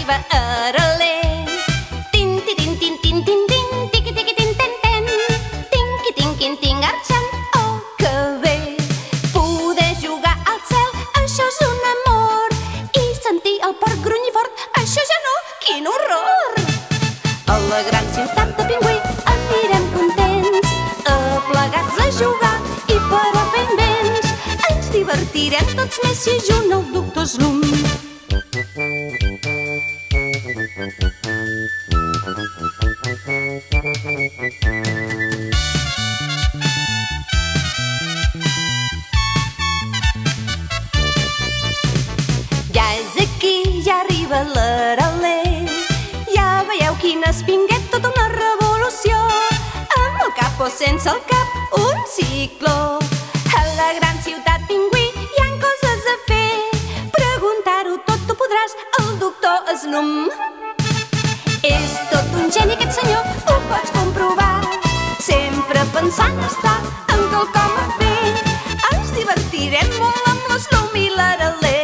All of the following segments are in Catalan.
arriba Aralé. Tin, tin, tin, tin, tin, tin, tin, tiqui, tiqui, tin, ten, ten. Tinqui, tinqui, tinc, arxant, oh, que bé. Poder jugar al cel, això és un amor. I sentir el porc grunyir fort, això ja no, quin horror. A la gran ciutat de Pingüí anirem contents, aplegats a jugar i per a fer invents. Ens divertirem tots més si junt el doctor Slum. Ja és aquí, ja arriba l'Aralé. Ja veieu quin espinguet, tota una revolució. Amb el cap o sense el cap, un cicló. A la gran ciutat Pingüí hi ha coses a fer. Preguntar-ho tot ho podràs al doctor Slum. És tot un geni aquest senyor, ho pots comprovar. Sempre pensant estar en quelcom a fer. Ens divertirem molt amb l'Slum i l'Aralé.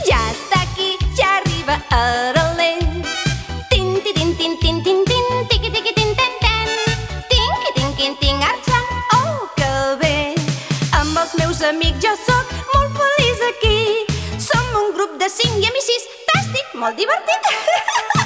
Ja està aquí, ja arriba Aralé. Tin, tin, tin, tin, tin, tin, tin, tiqui, tiqui, tin, ten, ten. Tinqui, tinqui, tinc, arxant, oh, que bé. Amb els meus amics jo sóc molt feliç aquí. Som un grup de 5 i a mi 6, tàstic, molt divertit.